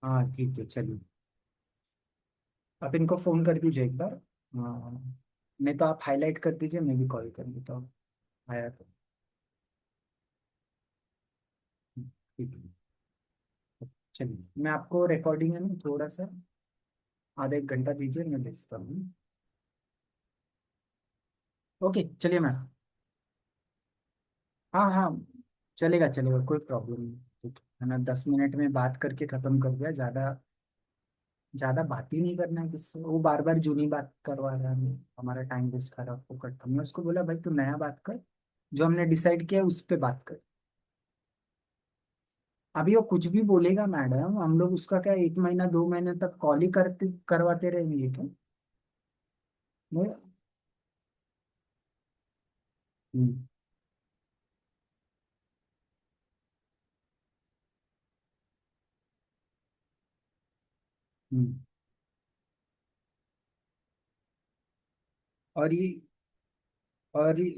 हाँ ठीक है चलिए। आप इनको फोन कर दीजिए एक बार। हाँ, नहीं तो आप हाईलाइट कर दीजिए, मैं भी कॉल कर देता हूँ। आया तो ठीक है। चलिए, मैं आपको रिकॉर्डिंग है ना थोड़ा सा आधा एक घंटा दीजिए, मैं भेजता हूँ। ओके चलिए मैम। हाँ हाँ, चलेगा चलेगा, कोई प्रॉब्लम नहीं। ठीक है ना, 10 मिनट में बात करके खत्म कर दिया। ज़्यादा ज़्यादा बात ही नहीं करना है किससे, वो बार बार जूनी बात करवा रहा है हमें, हमारा टाइम वेस्ट कर रहा है। फोकट हमने उसको बोला भाई तू नया बात कर, जो हमने डिसाइड किया उस पर बात कर। अभी वो कुछ भी बोलेगा मैडम, हम लोग उसका क्या 1 महीना 2 महीने तक कॉल ही करते करवाते रहेंगे क्या? नहीं। हम्म। हम्म। और ये और ये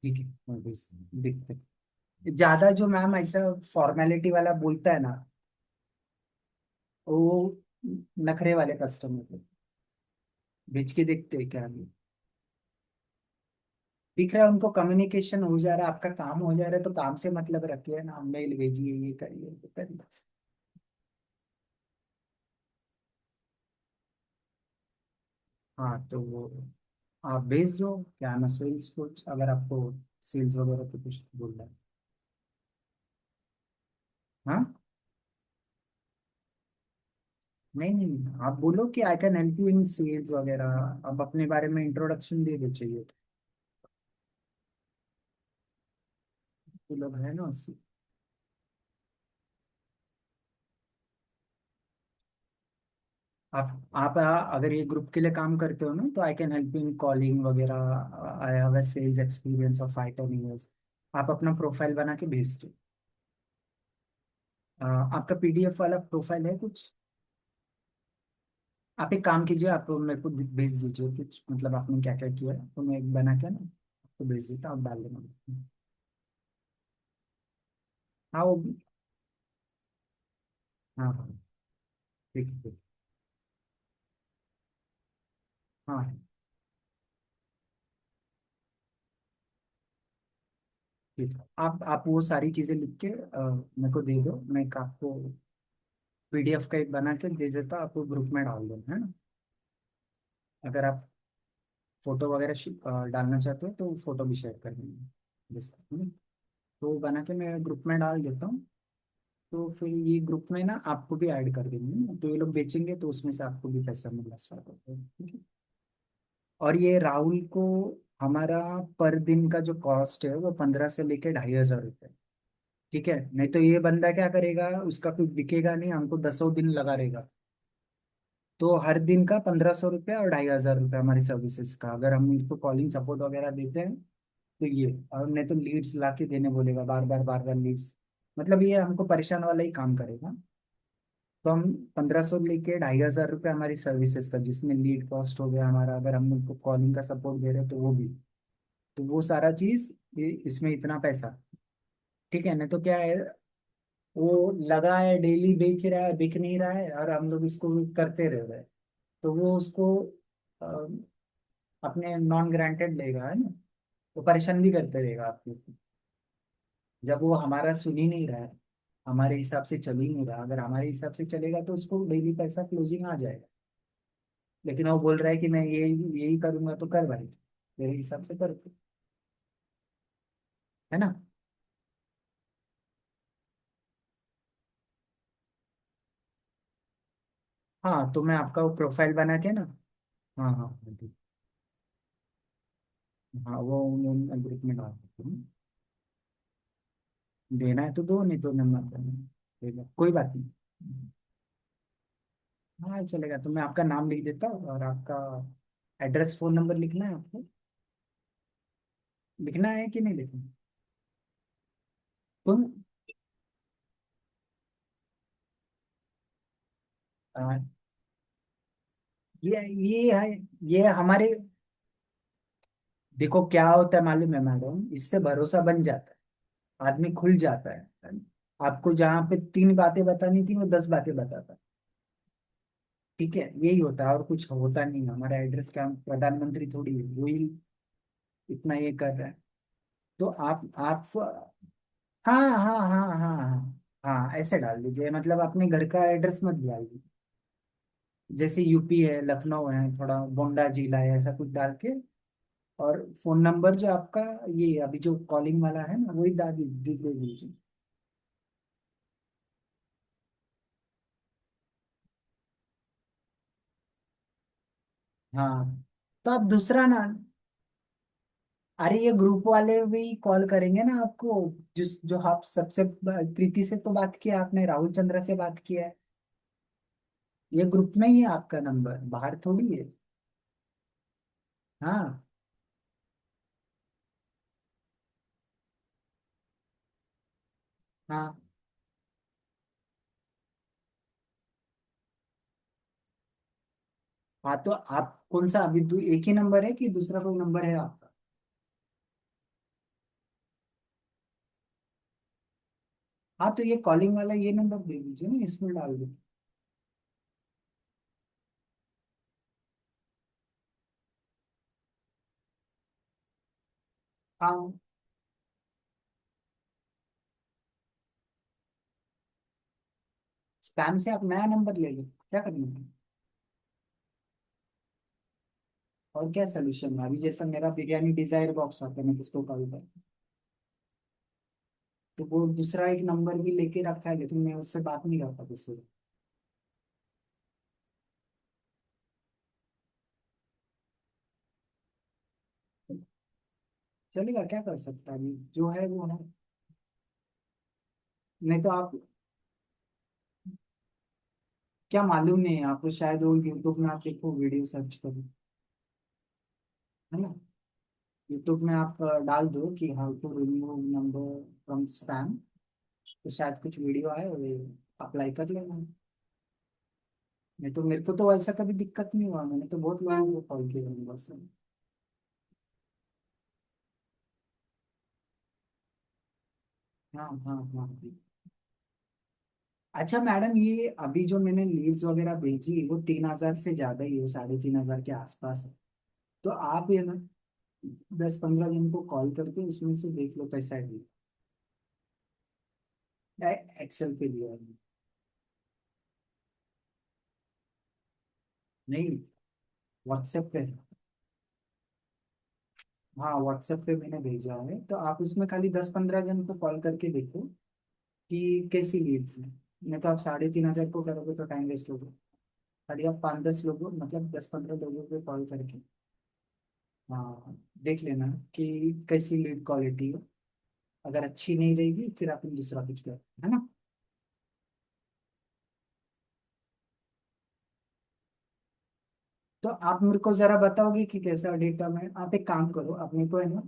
ठीक है, मैं देखते। ज्यादा जो मैम ऐसा फॉर्मेलिटी वाला बोलता है ना, वो नखरे वाले कस्टमर को भेज के देखते हैं क्या अभी। दिख रहा है उनको कम्युनिकेशन हो जा रहा है, आपका काम हो जा रहा है, तो काम से मतलब रखिए ना, मेल भेजिए, ये करिए वो करिए। हाँ तो वो आप भेज दो, क्या ना सेल्स कुछ, अगर आपको सेल्स वगैरह तो कुछ बोलना है। हाँ, नहीं नहीं, आप बोलो कि I can help you in sales वगैरह, अब अपने बारे में इंट्रोडक्शन दे दो चाहिए तो लोग है ना उससे। अगर ये ग्रुप के लिए काम करते हो ना, तो I can help you in calling वगैरह, I have a sales experience of 5 10 years। आप अपना प्रोफाइल बना के भेज दो। आपका पीडीएफ वाला प्रोफाइल है कुछ? आप एक काम कीजिए, आप मेरे को भेज दीजिए कुछ, मतलब आपने क्या क्या किया है, तो मैं एक बना के ना आपको भेज देता हूँ, आप डाल देना। हाँ वो, हाँ हाँ, ठीक है ठीक। हाँ ठीक है, आप वो सारी चीजें लिख के मेरे को दे दो, मैं एक आपको पीडीएफ का एक बना के दे देता, आपको ग्रुप में डाल दो है ना। अगर आप फोटो वगैरह डालना चाहते हो तो फोटो भी शेयर कर देंगे बस, है ना? तो वो बना के मैं ग्रुप में डाल देता हूँ। तो फिर ये ग्रुप में ना आपको भी ऐड कर देंगे ना, तो ये लोग बेचेंगे तो उसमें से आपको भी पैसा मिलना स्टार्ट होता है, ठीक है। और ये राहुल को, हमारा पर दिन का जो कॉस्ट है वो 15 से लेके 2500 रुपये। ठीक है, नहीं तो ये बंदा क्या करेगा, उसका कुछ बिकेगा नहीं, हमको 10 दिन लगा रहेगा। तो हर दिन का 1500 रुपया और 2500 रुपया हमारी सर्विसेज का, अगर हम इनको कॉलिंग सपोर्ट वगैरह देते हैं तो ये, और नहीं तो लीड्स ला के देने बोलेगा, बार बार लीड्स, मतलब ये हमको परेशान वाला ही काम करेगा। तो हम 1500 लेके 2500 रुपया हमारी सर्विसेज का, जिसमें लीड कॉस्ट हो गया हमारा, अगर हम उनको कॉलिंग का सपोर्ट दे रहे हैं तो वो भी, तो वो सारा चीज इसमें इतना पैसा। ठीक है, नहीं तो क्या है, वो लगा है डेली बेच रहा है, बिक नहीं रहा है, और हम लोग इसको करते रह रहे हैं, तो वो उसको अ, अपने नॉन ग्रांटेड लेगा, है ना। तो परेशान भी करते रहेगा आपको, जब वो हमारा सुन ही नहीं रहा है, हमारे हिसाब से चल ही नहीं रहा। अगर हमारे हिसाब से चलेगा तो उसको डेली पैसा क्लोजिंग आ जाएगा। लेकिन वो बोल रहा है कि मैं यही यही करूंगा, तो कर भाई, मेरे हिसाब से कर, है ना। हाँ तो मैं आपका वो प्रोफाइल बना के ना, हाँ हाँ हाँ, ठीक। हाँ वो ग्रुप में डाल देती हूँ। देना है तो दो, नहीं तो नंबर देना, कोई बात नहीं। हाँ चलेगा, तो मैं आपका नाम लिख देता हूँ, और आपका एड्रेस फोन नंबर लिखना है आपको, लिखना है कि नहीं लिखना? तुम आ, ये है, ये हमारे देखो क्या होता है मालूम है मैडम, इससे भरोसा बन जाता है, आदमी खुल जाता है। आपको जहाँ पे 3 बातें बतानी थी वो 10 बातें बताता। ठीक है, यही होता है और कुछ होता नहीं है। हमारा एड्रेस क्या, प्रधानमंत्री थोड़ी है, वही इतना ये कर रहा है। तो आप हाँ हाँ हाँ हाँ हाँ हाँ, ऐसे डाल दीजिए, मतलब अपने घर का एड्रेस मत डालिए। जैसे यूपी है, लखनऊ है, थोड़ा गोंडा जिला है, ऐसा कुछ डाल के। और फोन नंबर जो आपका, ये अभी जो कॉलिंग वाला है ना, वही दे दीजिए। हाँ, तो आप दूसरा ना, अरे ये ग्रुप वाले भी कॉल करेंगे ना आपको। जिस जो आप सबसे प्रीति से तो बात किया आपने, राहुल चंद्र से बात किया है। ये ग्रुप में ही है आपका नंबर, बाहर थोड़ी है। हाँ हाँ हाँ, तो आप कौन सा अभी एक ही नंबर है कि दूसरा कोई नंबर है आपका? हाँ, तो ये कॉलिंग वाला ये नंबर दे दीजिए ना, इसमें डाल दो। हाँ, स्पैम से आप नया नंबर ले लो, क्या करना है। और क्या सोल्यूशन है, अभी जैसा मेरा बिरयानी डिजायर बॉक्स आता है, मैं किसको कॉल कर, तो वो दूसरा एक नंबर भी लेके रखा है, लेकिन मैं उससे बात नहीं करता किससे। चलेगा, क्या कर सकता है, अभी जो है वो है। नहीं तो आप, क्या मालूम नहीं है आपको, शायद वो यूट्यूब में आप देखो, वीडियो सर्च करो, है ना। यूट्यूब में आप डाल दो कि how to remove number from spam, तो शायद कुछ वीडियो आए, वो अप्लाई कर लेना। नहीं तो मेरे को तो ऐसा कभी दिक्कत नहीं हुआ, मैंने तो बहुत लोगों को कॉल किया है बस। हाँ हाँ हाँ। अच्छा मैडम, ये अभी जो मैंने लीड्स वगैरह भेजी, वो 3,000 से ज्यादा ही है, 3,500 के आसपास है। तो आप ये ना 10-15 जन को कॉल करके उसमें से देख लो कैसा है। एक्सेल पे लिया है। नहीं, व्हाट्सएप पे है। हाँ, व्हाट्सएप पे मैंने भेजा है, तो आप उसमें खाली 10-15 जन को कॉल करके देखो कि कैसी लीड्स है। नहीं तो आप 3,500 को करोगे तो टाइम वेस्ट होगा। खाली आप 5-10 लोगों, मतलब 10-15 लोगों को कॉल करके, हाँ, देख लेना कि कैसी लीड क्वालिटी है। अगर अच्छी नहीं रहेगी फिर आप दूसरा कुछ करो, है ना। तो आप मेरे को जरा बताओगे कि कैसा डेटा में, आप एक काम करो, आप मेरे को है ना,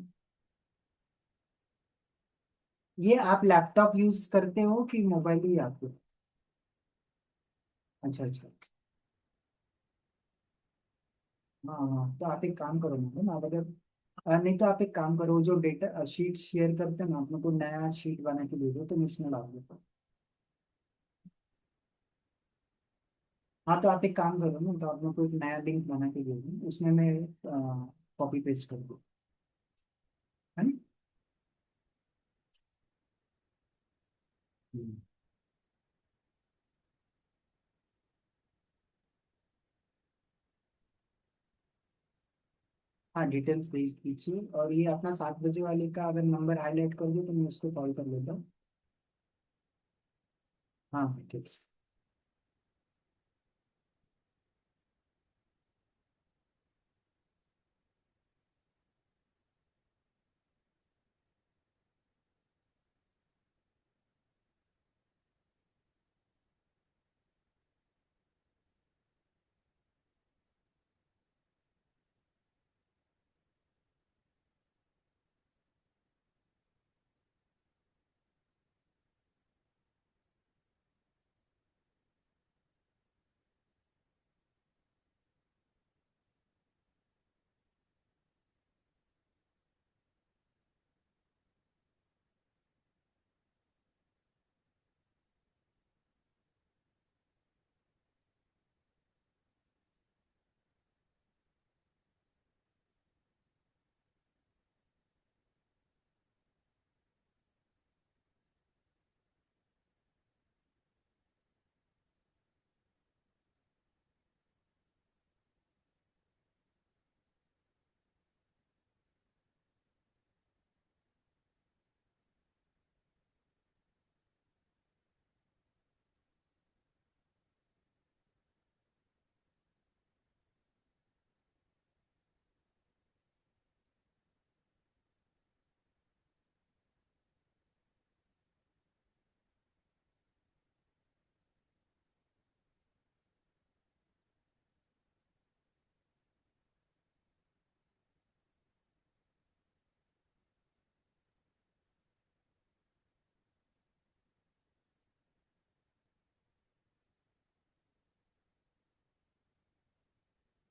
ये आप लैपटॉप यूज करते हो कि मोबाइल ही आपको? अच्छा अच्छा। हाँ हाँ, तो आप एक काम करो मैडम, आप अगर नहीं तो आप एक काम करो, जो डेटा शीट शेयर करते हैं ना, आप मेरे को नया शीट बना के दे दो तो मैं इसमें डाल देता हूँ। हाँ, तो आप एक काम करो ना, तो आप मेरे को एक नया लिंक बना के दे दो, उसमें मैं कॉपी पेस्ट कर दूँ, है ना। हम्म। हाँ, डिटेल्स भेज दीजिए, और ये अपना 7 बजे वाले का अगर नंबर हाईलाइट कर दो तो मैं उसको कॉल कर लेता हूँ। हाँ हाँ, ठीक है।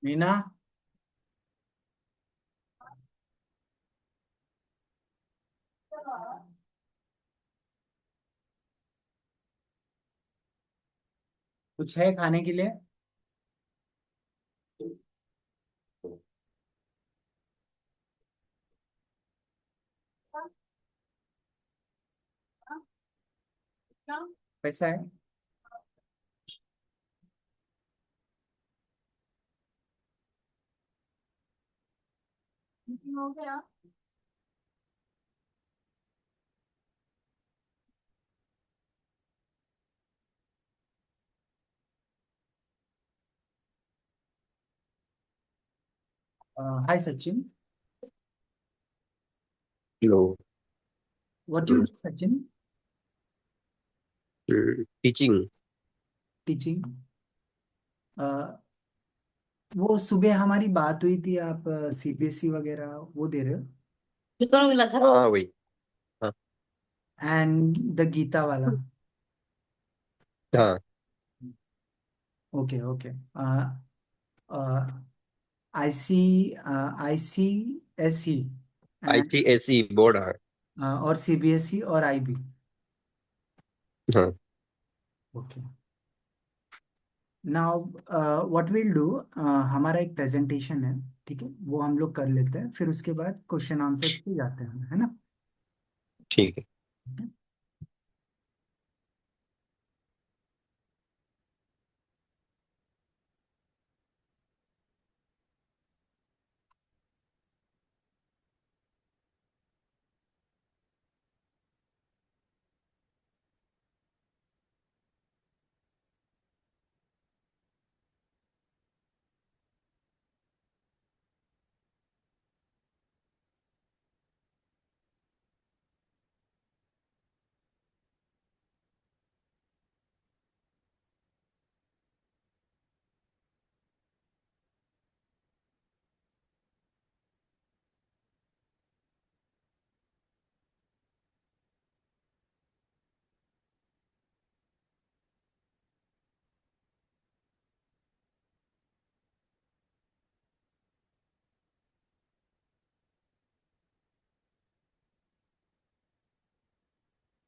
मीना, कुछ है खाने के लिए? पैसा है? Hi Sachin, hello. What you do Sachin? Teaching. Teaching. वो सुबह हमारी बात हुई थी, आप सीबीएसई वगैरह वो दे रहे हो? हाँ वही। हाँ। एंड द गीता वाला? हाँ। Okay okay. I C S E and ICSE board. हाँ। और सीबीएसई और आईबी। हाँ। Okay. Now what will do, हमारा एक प्रेजेंटेशन है, ठीक है, वो हम लोग कर लेते हैं, फिर उसके बाद क्वेश्चन आंसर्स पे जाते हैं, है ना? ठीक है।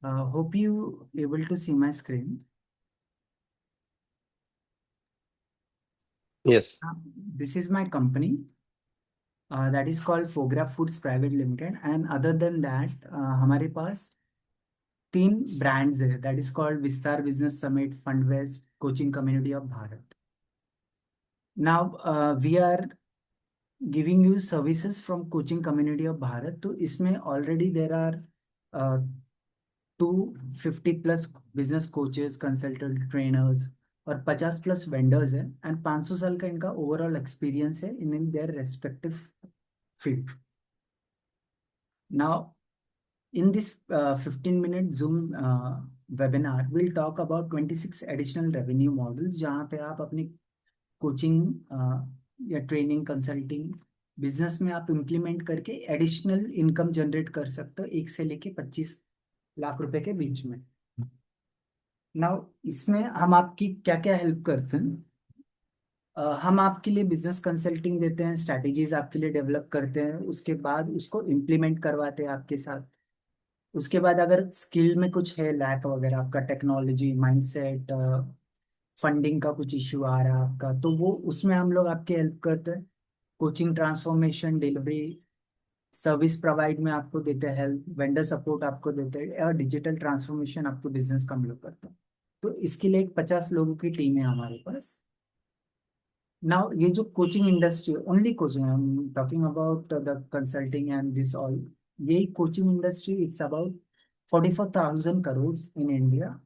Hope you able to see my screen. Yes. This is my company, that is called Fogra Foods Private Limited, and other than that हमारे पास तीन ब्रांड्स है, that is called Vistaar business summit, Fundvest, coaching community of Bharat. Now we are giving you services from coaching community of Bharat. तो इसमें already there are 250 plus business coaches, consultant, trainers और 50 plus vendors हैं, and 500 साल का इनका overall experience है in their respective field. Now in this 15-minute Zoom webinar, we'll talk about 26 additional revenue models जहाँ पे आप अपनी कोचिंग या ट्रेनिंग, कंसल्टिंग बिजनेस में आप इम्प्लीमेंट करके एडिशनल इनकम जनरेट कर सकते हो, 1 से लेके 25 लाख रुपए के बीच में। नाउ इसमें हम आपकी क्या क्या हेल्प करते हैं? हम आपके लिए बिजनेस कंसल्टिंग देते हैं, स्ट्रैटेजीज आपके लिए डेवलप करते हैं, उसके बाद उसको इम्प्लीमेंट करवाते हैं आपके साथ। उसके बाद अगर स्किल में कुछ है लैक वगैरह, आपका टेक्नोलॉजी, माइंडसेट, फंडिंग का कुछ इश्यू आ रहा है आपका, तो वो उसमें हम लोग आपकी हेल्प करते हैं। Coaching transformation, delivery, service provide में आपको देते हैं हेल्प, वेंडर सपोर्ट आपको देते हैं, और डिजिटल ट्रांसफॉर्मेशन आपको बिजनेस का हम लोग करते हैं। तो इसके लिए एक 50 लोगों की टीम है हमारे पास। नाउ ये जो coaching industry, only coaching, I am talking about the consulting and this all, यही coaching industry, it's about 44,000 crore in India.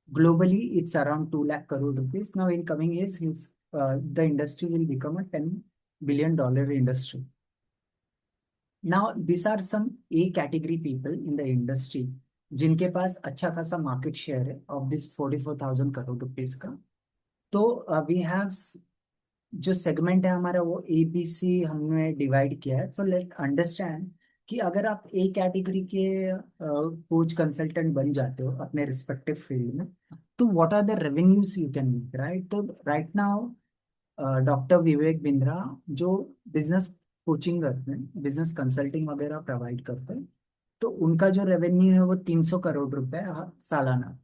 Globally, it's around 2 lakh crore rupees. Now, in coming years, the industry will become a $10 billion industry. Now, these are some A category people in the industry जिनके पास अच्छा खासा market share है of this 44,000 crore rupees का। तो we have, जो segment है हमारा वो ABC हमने डिवाइड किया है। सो लेट अंडरस्टैंड कि अगर आप ए कैटेगरी के कोच कंसल्टेंट बन जाते हो अपने रिस्पेक्टिव फील्ड में, तो what are the revenues you can make, right? तो right now doctor Vivek Bindra, जो बिजनेस कोचिंग करते हैं, बिजनेस कंसल्टिंग वगैरह प्रोवाइड करते हैं। तो उनका जो रेवेन्यू है वो 300 करोड़ रुपए सालाना।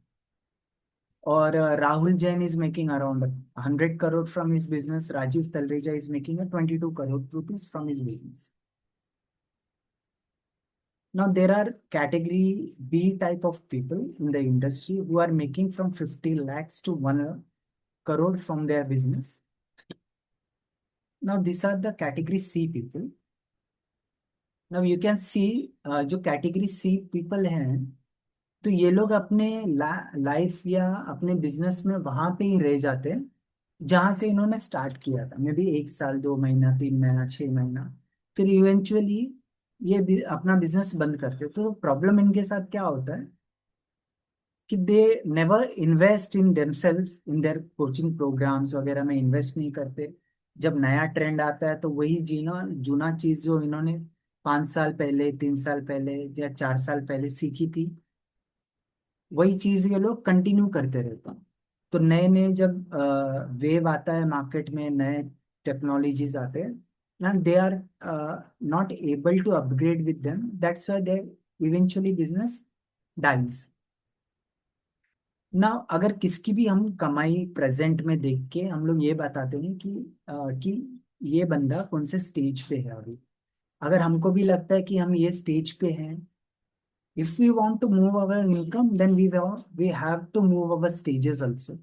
और Rahul Jain is making around 100 crore from his business. Rajiv Talreja is making 22 crore rupees from his business. Now there are category B type of people in the industry who are making from 50 lakhs to 1 crore from their business. Now these are the category C people. Now you can see जो category C people हैं, तो ये लोग अपने life या अपने business में वहां पे ही रह जाते हैं जहां से इन्होंने स्टार्ट किया था, मे बी 1 साल, 2 महीना, 3 महीना, 6 महीना। फिर इवेंचुअली ये अपना बिजनेस बंद करते हैं। तो प्रॉब्लम इनके साथ क्या होता है कि they never invest in themselves, in their coaching programs वगैरह में इन्वेस्ट नहीं करते। जब नया ट्रेंड आता है तो वही जीना जूना चीज जो इन्होंने 5 साल पहले, 3 साल पहले या 4 साल पहले सीखी थी, वही चीज ये लोग कंटिन्यू करते रहते हैं। तो नए नए जब वेव आता है मार्केट में, नए टेक्नोलॉजीज आते हैं ना, they are not able to upgrade with them, that's why they eventually business dies. ना अगर किसकी भी हम कमाई प्रेजेंट में देख के हम लोग ये बताते हैं कि ये बंदा कौन से स्टेज पे है अभी। अगर हमको भी लगता है कि हम ये स्टेज पे हैं, if we want to move our income then we have to move our stages also.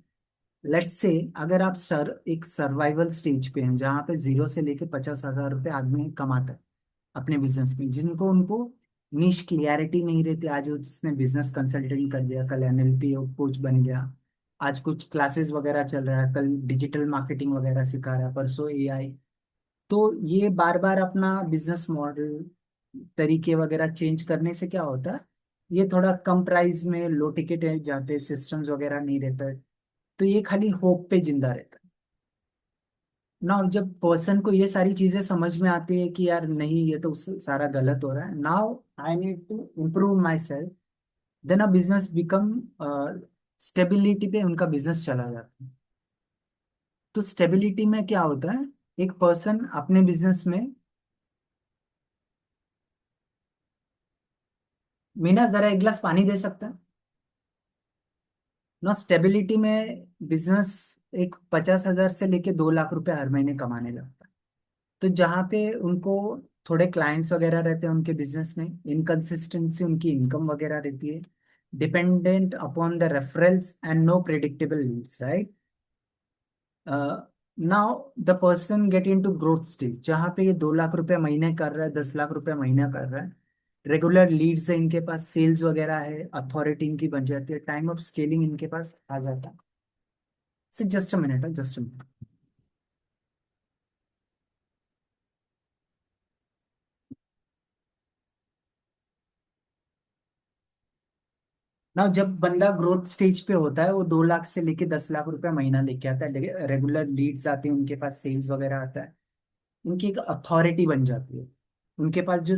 Let's say अगर आप एक सर्वाइवल स्टेज पे हैं जहाँ पे 0 से लेके 50 हजार रुपये आदमी कमाता है अपने बिजनेस में, जिनको उनको निश क्लियरिटी नहीं रहती। आज उसने बिजनेस कंसल्टेंट कर दिया, कल एनएलपी कोच बन गया, आज कुछ क्लासेस वगैरह चल रहा है, कल डिजिटल मार्केटिंग वगैरह सिखा रहा है, परसों एआई। तो ये बार बार अपना बिजनेस मॉडल, तरीके वगैरह चेंज करने से क्या होता है, ये थोड़ा कम प्राइस में लो टिकट जाते, सिस्टम्स वगैरह नहीं रहता है। तो ये खाली होप पे जिंदा रहता है ना। जब पर्सन को ये सारी चीजें समझ में आती है कि यार नहीं, ये तो सारा गलत हो रहा है, now I need to improve myself, then a business become stability पे उनका बिजनेस चला जाता है। तो स्टेबिलिटी में क्या होता है, एक पर्सन अपने बिजनेस में, मीना जरा एक गिलास पानी दे सकता है ना। स्टेबिलिटी में बिजनेस एक 50 हजार से लेके 2 लाख रुपए हर महीने कमाने लगता है। तो जहाँ पे उनको थोड़े क्लाइंट्स वगैरह रहते हैं उनके बिजनेस में, इनकंसिस्टेंसी उनकी इनकम वगैरह रहती है, dependent upon the referrals and no predictable leads, right. Now the person get into growth stage, जहाँ पे ये 2 लाख रुपए महीने कर रहा है, 10 लाख रुपए महीना कर रहा है, रेगुलर लीड्स है इनके पास, सेल्स वगैरह है, अथॉरिटी इनकी बन जाती है, टाइम ऑफ स्केलिंग इनके पास आ जाता है। Just a minute, just a minute. ना जब बंदा ग्रोथ स्टेज पे होता है वो 2 लाख से लेके 10 लाख रुपए महीना लेके आता है, रेगुलर लीड्स आती है उनके पास, सेल्स वगैरह आता है, उनकी एक अथॉरिटी बन जाती है, उनके पास जो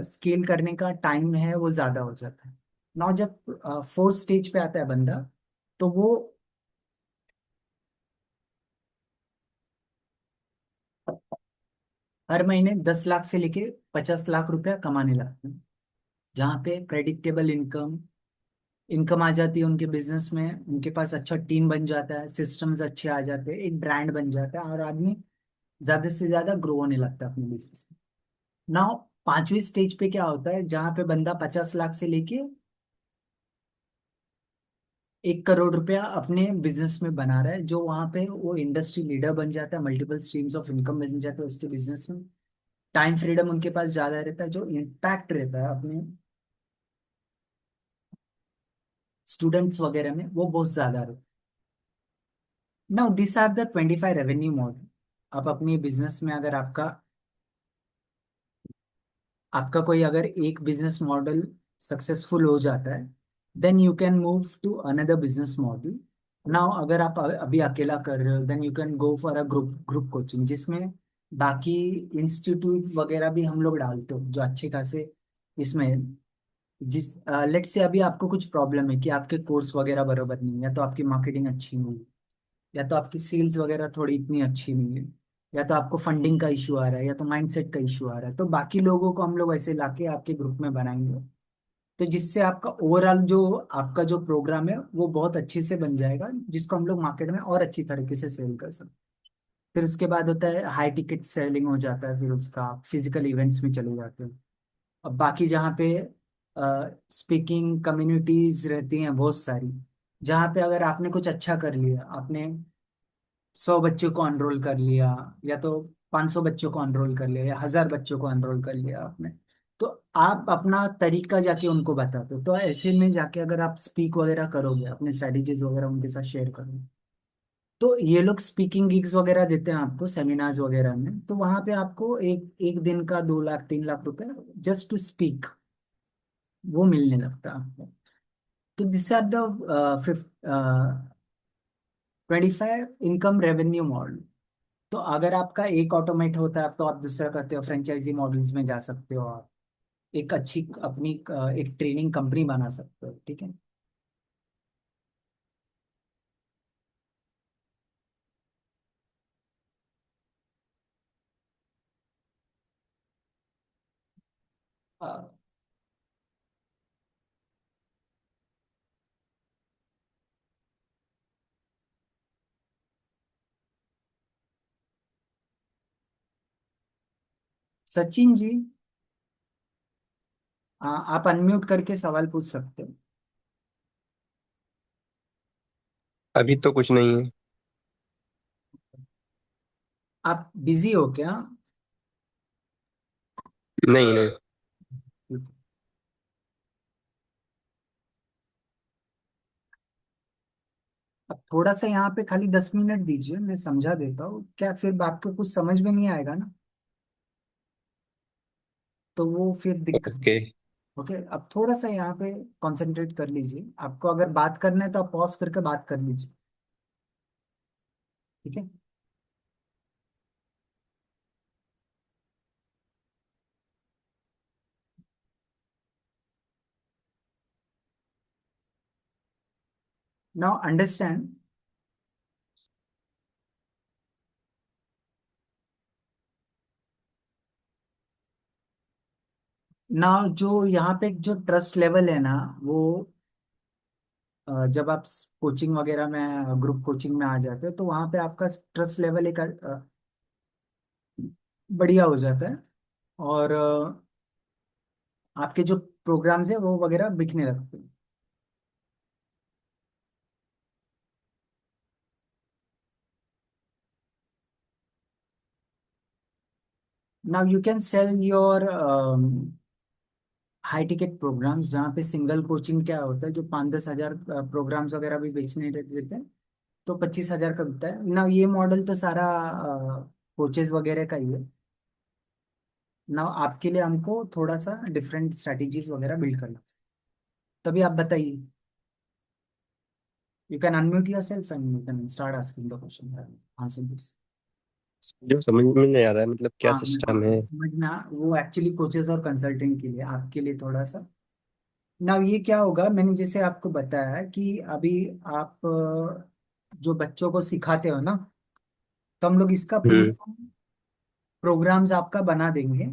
स्केल करने का टाइम है वो ज्यादा हो जाता है। ना जब फोर्थ स्टेज पे आता है बंदा, तो वो हर महीने 10 लाख से लेके 50 लाख रुपया कमाने लगते हैं, जहाँ पे प्रेडिक्टेबल इनकम इनकम आ जाती है उनके बिजनेस में, उनके पास अच्छा टीम बन जाता है, सिस्टम्स अच्छे आ जाते हैं, एक ब्रांड बन जाता है, और आदमी ज्यादा से ज्यादा ग्रो होने लगता है अपने बिजनेस में। नाउ पांचवी स्टेज पे क्या होता है, जहाँ पे बंदा 50 लाख से लेके 1 करोड़ रुपया अपने बिजनेस में बना रहा है, जो वहां पे वो इंडस्ट्री लीडर बन जाता है, मल्टीपल स्ट्रीम्स ऑफ इनकम बन जाते हैं उसके बिजनेस में। टाइम फ्रीडम उनके पास ज्यादा रहता है, जो इम्पैक्ट रहता है अपने स्टूडेंट्स वगैरह में वो बहुत ज्यादा रहता है। Now this are the 25 revenue model. आप अपनी बिजनेस में अगर आपका आपका कोई अगर एक बिजनेस मॉडल सक्सेसफुल हो जाता है, then you can move to another business model. Now अगर आप अभी अकेला कर रहे हो, then you can go for a group group coaching, जिसमें बाकी इंस्टीट्यूट वगैरह भी हम लोग डालते हो जो अच्छे खासे इसमें, जिस लेट्स से अभी आपको कुछ प्रॉब्लम है कि आपके कोर्स वगैरह बराबर नहीं है, तो आपकी मार्केटिंग अच्छी नहीं है, या तो आपकी सेल्स वगैरह थोड़ी इतनी अच्छी नहीं है, या तो आपको फंडिंग का इशू आ रहा है, या तो माइंडसेट का इशू आ रहा है, तो बाकी लोगों को हम लोग ऐसे लाके आपके ग्रुप में बनाएंगे। तो जिससे आपका ओवरऑल जो आपका जो प्रोग्राम है वो बहुत अच्छे से बन जाएगा, जिसको हम लोग मार्केट में और अच्छी तरीके से सेल कर सकते। फिर उसके बाद होता है हाई टिकट सेलिंग हो जाता है, फिर उसका फिजिकल इवेंट्स में चले जाते हैं। अब बाकी जहाँ पे स्पीकिंग कम्युनिटीज रहती हैं बहुत सारी, जहाँ पे अगर आपने कुछ अच्छा कर लिया, आपने 100 बच्चों को अनरोल कर लिया, या तो 500 बच्चों को अनरोल कर लिया, या 1000 बच्चों को अनरोल कर लिया आपने, तो आप अपना तरीका जाके उनको बताते हो। तो ऐसे में जाके अगर आप स्पीक वगैरह करोगे, अपने स्ट्रेटेजीज वगैरह उनके साथ शेयर करोगे, तो ये लोग स्पीकिंग गिग्स वगैरह देते हैं आपको सेमिनार्स वगैरह में, तो वहां पे आपको एक एक दिन का 2 लाख 3 लाख रुपए जस्ट टू स्पीक वो मिलने लगता है आपको। तो this are the 25 income revenue model. तो अगर आपका एक ऑटोमेट होता है तो आप दूसरा करते हो, फ्रेंचाइजी मॉडल्स में जा सकते हो आप, एक अच्छी अपनी एक ट्रेनिंग कंपनी बना सकते हो, ठीक है। अ, सचिन जी, आप अनम्यूट करके सवाल पूछ सकते हो। अभी तो कुछ नहीं है। आप बिजी हो क्या? नहीं नहीं। अब थोड़ा सा यहाँ पे खाली 10 मिनट दीजिए, मैं समझा देता हूँ, क्या फिर आपको कुछ समझ में नहीं आएगा ना, तो वो फिर दिक्कत। ओके। ओके, अब थोड़ा सा यहाँ पे कंसंट्रेट कर लीजिए, आपको अगर बात करना है तो आप पॉज करके बात कर लीजिए, ठीक है। Now understand. ना जो यहाँ पे जो ट्रस्ट लेवल है ना, वो जब आप कोचिंग वगैरह में ग्रुप कोचिंग में आ जाते हैं तो वहाँ पे आपका ट्रस्ट लेवल एक बढ़िया हो जाता है, और आपके जो प्रोग्राम्स है वो वगैरह बिकने लगते हैं। Now you can sell your high ticket programs, जहाँ पे सिंगल कोचिंग क्या होता है, जो 5-10 हजार प्रोग्राम्स वगैरह भी बेचने देते हैं, तो 25 हजार का बिकता है ना। ये मॉडल तो सारा कोचेस वगैरह का ही है ना। आपके लिए हमको थोड़ा सा डिफरेंट स्ट्रेटेजीज वगैरह बिल्ड करना, तभी आप बताइए। You can unmute your self and you can start asking the question, answer this. जो समझ में नहीं आ रहा है, मतलब क्या हाँ, मेरे को सिस्टम है। समझ में वो एक्चुअली कोचेस और कंसल्टेंट के लिए, आपके लिए थोड़ा सा। ना ये क्या होगा, मैंने जैसे आपको बताया कि अभी आप जो बच्चों को सिखाते हो ना, तो हम लोग इसका हम्म। पूरा प्रोग्राम्स आपका बना देंगे।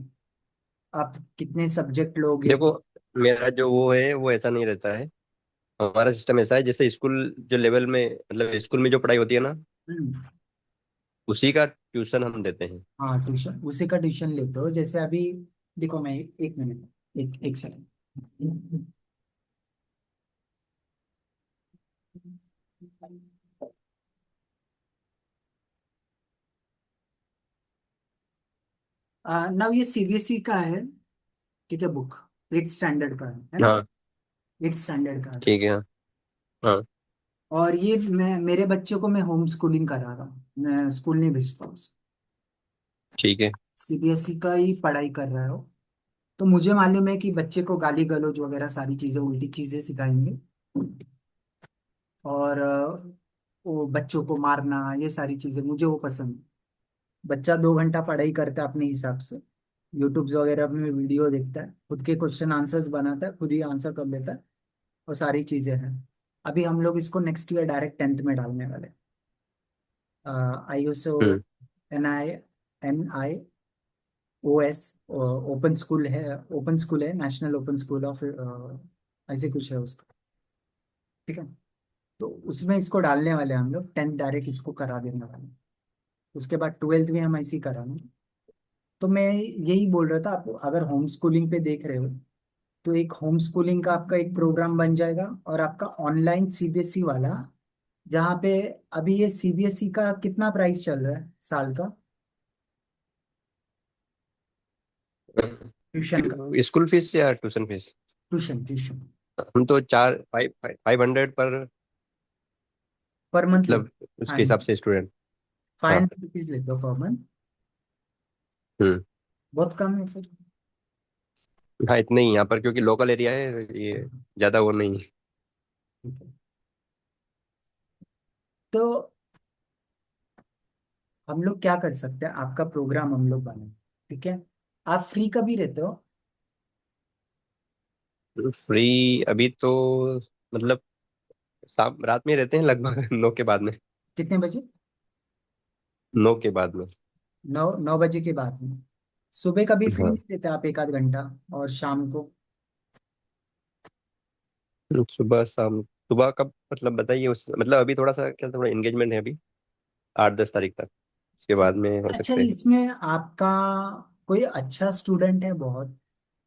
आप कितने सब्जेक्ट लोगे? देखो, मेरा जो वो है वो ऐसा नहीं रहता है। हमारा सिस्टम ऐसा है जैसे स्कूल जो लेवल में, मतलब स्कूल में जो पढ़ाई होती है ना, हम्म, उसी का ट्यूशन हम देते हैं। हाँ ट्यूशन, उसी का ट्यूशन लेते हो जैसे अभी। देखो मैं एक मिनट, एक एक सेकंड। ना ये सीबीएसई का है, ठीक है, बुक 8 स्टैंडर्ड का है ना, हाँ 8 स्टैंडर्ड का है। ठीक है। हाँ हाँ। और ये मैं मेरे बच्चे को मैं होम स्कूलिंग करा रहा हूँ, मैं स्कूल नहीं भेजता हूँ, ठीक है। सीबीएसई का ही पढ़ाई कर रहा है वो। तो मुझे मालूम है कि बच्चे को गाली गलौज वगैरह सारी चीजें, उल्टी चीजें सिखाएंगे, और वो बच्चों को मारना, ये सारी चीजें मुझे वो पसंद है। बच्चा 2 घंटा पढ़ाई करता है अपने हिसाब से, यूट्यूब वगैरह में वीडियो देखता है, खुद के क्वेश्चन आंसर्स बनाता है, खुद ही आंसर कर लेता है, और सारी चीजें हैं। अभी हम लोग इसको नेक्स्ट ईयर डायरेक्ट 10th में डालने वाले हैं। ISO हम्म। NIOS ओपन स्कूल है, ओपन स्कूल है, नेशनल ओपन स्कूल ऑफ ऐसे कुछ है उसका। ठीक है, तो उसमें इसको डालने वाले हैं हम लोग, 10th डायरेक्ट इसको करा देने वाले हैं। उसके बाद 12th भी हम ऐसे ही कराएंगे। तो मैं यही बोल रहा था, आप अगर होम स्कूलिंग पे देख रहे हो तो एक होम स्कूलिंग का आपका एक प्रोग्राम बन जाएगा, और आपका ऑनलाइन CBSE वाला, जहाँ पे अभी ये CBSE का कितना प्राइस चल रहा है साल का, ट्यूशन का? स्कूल फीस या ट्यूशन फीस? ट्यूशन ट्यूशन हम तो चार फाइव 500 पर, पर मंथ ले? मतलब उसके हिसाब से स्टूडेंट। फाइव हाँ। हंड्रेड रुपीज लेते हो पर मंथ? हम्म। बहुत कम है फिर। हाँ, इतने ही यहाँ पर, क्योंकि लोकल एरिया है ये, ज्यादा वो नहीं है। ठीक है। तो हम लोग क्या कर सकते हैं, आपका प्रोग्राम हम लोग बनाए, ठीक है? आप फ्री कभी रहते हो? फ्री अभी तो, मतलब शाम रात में रहते हैं लगभग 9 के बाद में। कितने बजे? 9 के बाद में। 9 9 बजे के बाद में? सुबह कभी फ्री हाँ। नहीं रहते आप, एक आध घंटा? और शाम को? सुबह शाम, सुबह कब मतलब बताइए, उस मतलब अभी थोड़ा सा क्या, थोड़ा एंगेजमेंट है अभी 8-10 तारीख तक, उसके बाद में हो अच्छा, सकते हैं। इसमें आपका कोई अच्छा स्टूडेंट है, बहुत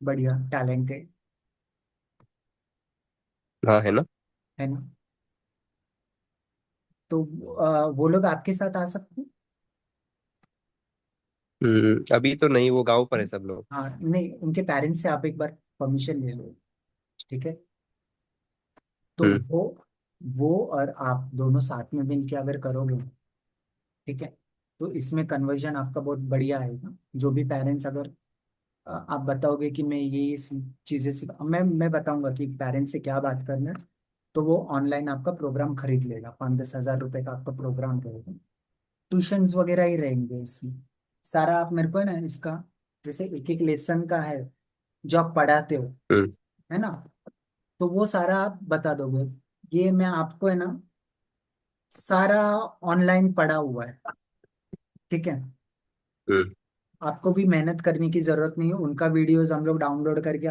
बढ़िया टैलेंटेड, हाँ, है ना। है ना? तो वो लोग आपके साथ आ सकते हैं? अभी तो नहीं, वो गांव पर है सब लोग। हाँ, नहीं, उनके पेरेंट्स से आप एक बार परमिशन ले लो, ठीक है? तो हम्म। वो और आप दोनों साथ में मिलके अगर करोगे, ठीक है, तो इसमें कन्वर्जन आपका बहुत बढ़िया आएगा। जो भी पेरेंट्स अगर आप बताओगे कि मैं ये चीजें सिर्फ मैं बताऊंगा कि पेरेंट्स से क्या बात करना है, तो वो ऑनलाइन आपका प्रोग्राम खरीद लेगा, 5-10 हज़ार रुपए का आपका प्रोग्राम रहेगा। ट्यूशंस वगैरह ही रहेंगे इसमें। सारा आप मेरे को है ना इसका, जैसे एक एक लेसन का है जो आप पढ़ाते हो, हम्म। है ना, तो वो सारा आप बता दोगे। ये मैं आपको है ना सारा ऑनलाइन पढ़ा हुआ है, ठीक है? हम्म। आपको भी मेहनत करने की जरूरत नहीं है, उनका वीडियोस हम लोग डाउनलोड करके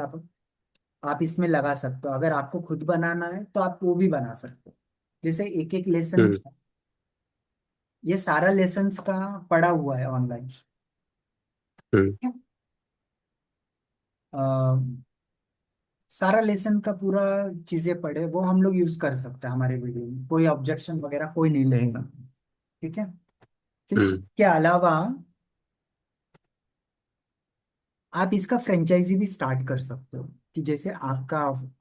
आप इसमें लगा सकते हो। अगर आपको खुद बनाना है तो आप वो भी बना सकते हो। जैसे एक एक लेसन, हम्म। ये सारा लेसन्स का पढ़ा हुआ है ऑनलाइन। हम्म। सारा लेसन का पूरा चीजें पढ़े वो हम लोग यूज कर सकते हैं हमारे वीडियो में, कोई ऑब्जेक्शन वगैरह कोई नहीं लेगा, ठीक है? फिर हम्म। इसके अलावा आप इसका फ्रेंचाइजी भी स्टार्ट कर सकते हो, कि जैसे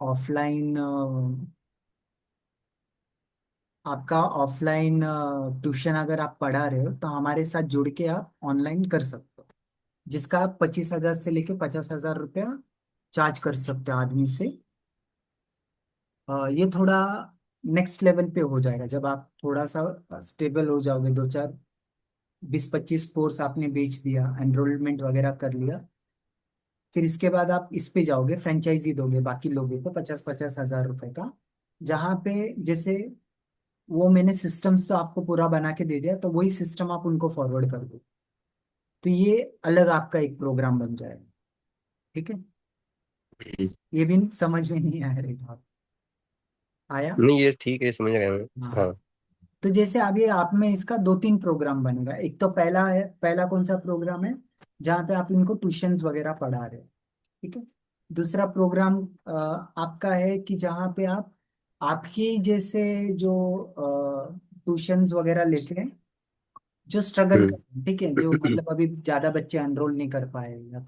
ऑफलाइन आपका ऑफलाइन ट्यूशन अगर आप पढ़ा रहे हो तो हमारे साथ जुड़ के आप ऑनलाइन कर सकते हो, जिसका आप 25 हज़ार से लेके 50 हज़ार रुपया चार्ज कर सकते हो आदमी से। ये थोड़ा नेक्स्ट लेवल पे हो जाएगा जब आप थोड़ा सा स्टेबल हो जाओगे, 2 4 20 25 कोर्स आपने बेच दिया, एनरोलमेंट वगैरह कर लिया, फिर इसके बाद आप इस पे जाओगे, फ्रेंचाइजी दोगे बाकी लोगों को 50 50 हज़ार रुपए का, जहाँ पे जैसे वो मैंने सिस्टम्स तो आपको पूरा बना के दे दिया, तो वही सिस्टम आप उनको फॉरवर्ड कर दो, तो ये अलग आपका एक प्रोग्राम बन जाएगा, ठीक है? हम्म। ये भी समझ में नहीं आया रे बात, आया? नहीं, ये ठीक है, समझ गया मैं। हाँ। हाँ। तो जैसे अभी आप में इसका 2 3 प्रोग्राम बनेगा। एक तो पहला है, पहला कौन सा प्रोग्राम है, जहाँ पे आप इनको ट्यूशंस वगैरह पढ़ा रहे हो, ठीक है? दूसरा प्रोग्राम आपका है कि जहाँ पे आप आपकी जैसे जो ट्यूशंस वगैरह लेते हैं, जो स्ट्रगल कर हम्म। रहे हैं, ठीक है, जो मतलब अभी ज्यादा बच्चे एनरोल नहीं कर पाए, या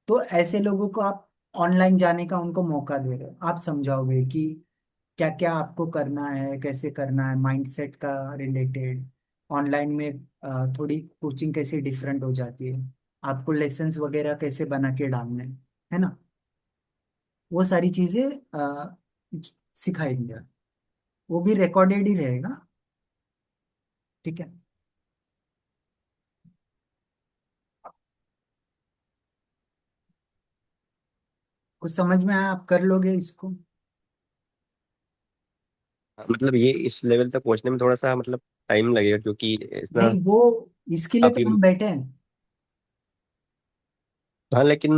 तो ऐसे लोगों को आप ऑनलाइन जाने का उनको मौका दे रहे हो। आप समझाओगे कि क्या क्या आपको करना है, कैसे करना है, माइंडसेट का रिलेटेड, ऑनलाइन में थोड़ी कोचिंग कैसे डिफरेंट हो जाती है, आपको लेसन्स वगैरह कैसे बना के डालने हैं, है ना, वो सारी चीजें सिखाएंगे। वो भी रिकॉर्डेड ही रहेगा, ठीक है? कुछ समझ में आया? आप कर लोगे इसको? मतलब ये इस लेवल तक पहुंचने में थोड़ा सा मतलब टाइम लगेगा क्योंकि इतना नहीं, वो इसके लिए काफी। तो हम बैठे हैं। हाँ लेकिन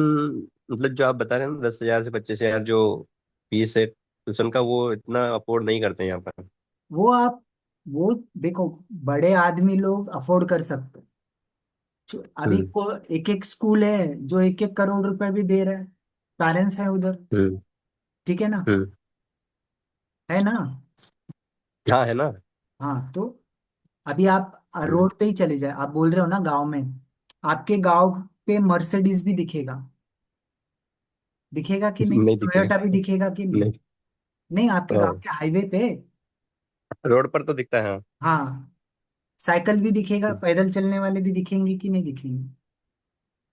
मतलब जो आप बता रहे हैं ना, 10,000 से 25,000 जो फीस है ट्यूशन का, वो इतना अफोर्ड नहीं करते हैं यहाँ पर। वो आप वो देखो, बड़े आदमी लोग अफोर्ड कर सकते हैं। अभी हम्म। को एक एक स्कूल है जो 1 1 करोड़ रुपए भी दे रहा है। पेरेंट्स है उधर। हम्म। ठीक है ना? हम्म। है ना? हाँ है ना। हाँ, तो अभी आप हम्म। रोड पे ही चले जाए, आप बोल रहे हो ना गांव में, आपके गांव पे मर्सिडीज भी दिखेगा। दिखेगा कि नहीं? नहीं टोयोटा भी दिखेगा। दिखेगा कि नहीं? नहीं। नहीं, आपके गांव हाँ, के हाईवे पे। रोड पर तो दिखता है हाँ। हाँ, साइकिल भी दिखेगा, हम्म। पैदल चलने वाले भी दिखेंगे कि नहीं दिखेंगे?